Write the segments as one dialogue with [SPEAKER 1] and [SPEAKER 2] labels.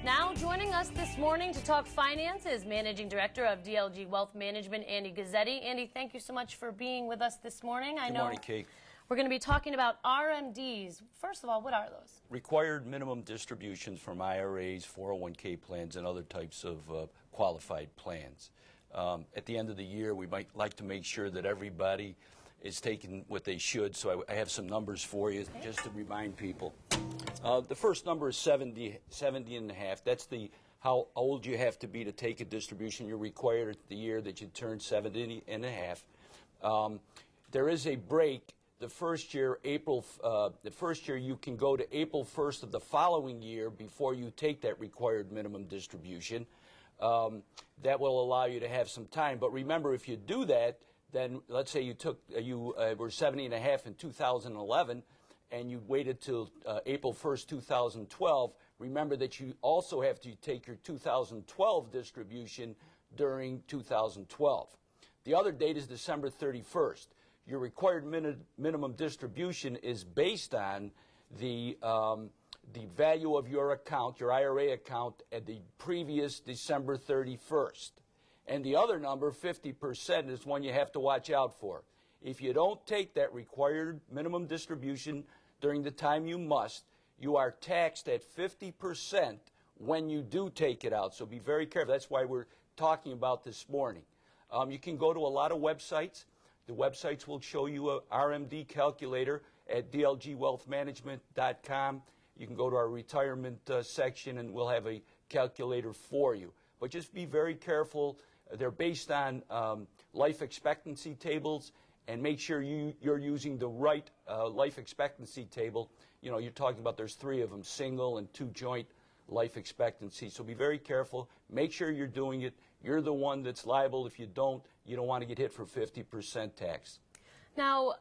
[SPEAKER 1] Now joining us this morning to talk finance is Managing Director of DLG Wealth Management, Andy Guzzetti. Andy, thank you so much for being with us this morning.
[SPEAKER 2] Good morning, Kate.
[SPEAKER 1] We're going to be talking about RMDs. First of all, what are those?
[SPEAKER 2] Required minimum distributions from IRAs, 401k plans, and other types of qualified plans. At the end of the year, we might like to make sure that everybody is taking what they should, so I have some numbers for you just to remind people. The first number is 70 and a half. That's how old you have to be to take a distribution. You're required the year that you turn 70 and a half. There is a break. The first year you can go to April 1st of the following year before you take that required minimum distribution. That will allow you to have some time. But remember, if you do that, then let's say you were 70 and a half in 2011, and you waited till April 1st, 2012, remember that you also have to take your 2012 distribution during 2012. The other date is December 31st. Your required minimum distribution is based on the value of your account, your IRA account, at the previous December 31st. And the other number, 50%, is one you have to watch out for. If you don't take that required minimum distribution during the time you must, you are taxed at 50% when you do take it out. So be very careful. That's why we're talking about this morning. You can go to a lot of websites. The websites will show you a RMD calculator at dlgwealthmanagement.com. You can go to our retirement section, and we'll have a calculator for you. But just be very careful. They're based on life expectancy tables, and make sure you're using the right life expectancy table. You know, you're talking about there's 3 of them, single and 2 joint life expectancy. So be very careful. Make sure you're doing it. You're the one that's liable. If you don't want to get hit for 50% tax.
[SPEAKER 1] Now,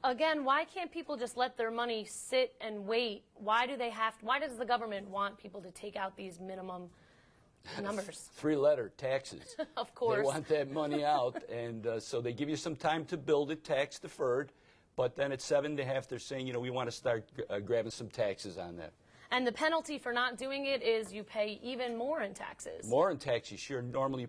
[SPEAKER 1] again, why can't people just let their money sit and wait? Why does the government want people to take out these minimum numbers?
[SPEAKER 2] 3-letter taxes.
[SPEAKER 1] Of course.
[SPEAKER 2] They want that money out, and so they give you some time to build it, tax deferred, but then at 7.5 they're saying, we want to start grabbing some taxes on that.
[SPEAKER 1] And the penalty for not doing it is you pay even more in taxes.
[SPEAKER 2] More in taxes, sure. Normally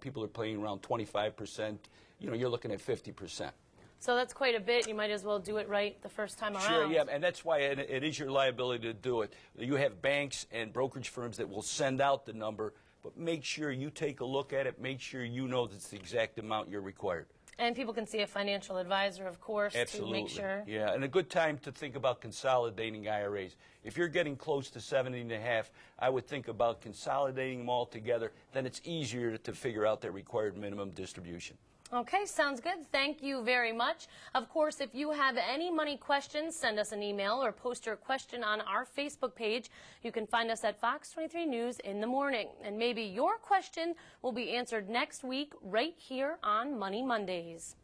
[SPEAKER 2] people are paying around 25%. You're looking at 50%.
[SPEAKER 1] So that's quite a bit. You might as well do it right the first time around.
[SPEAKER 2] Sure, yeah, and that's why it is your liability to do it. You have banks and brokerage firms that will send out the number, but make sure you take a look at it. Make sure you know that's the exact amount you're required.
[SPEAKER 1] And people can see a financial advisor, of course,
[SPEAKER 2] Absolutely.
[SPEAKER 1] to make sure.
[SPEAKER 2] Yeah, and a good time to think about consolidating IRAs. If you're getting close to 70 and a half, I would think about consolidating them all together. Then it's easier to figure out that required minimum distribution.
[SPEAKER 1] Okay, sounds good. Thank you very much. Of course, if you have any money questions, send us an email or post your question on our Facebook page. You can find us at Fox 23 News in the morning. And maybe your question will be answered next week right here on Money Mondays.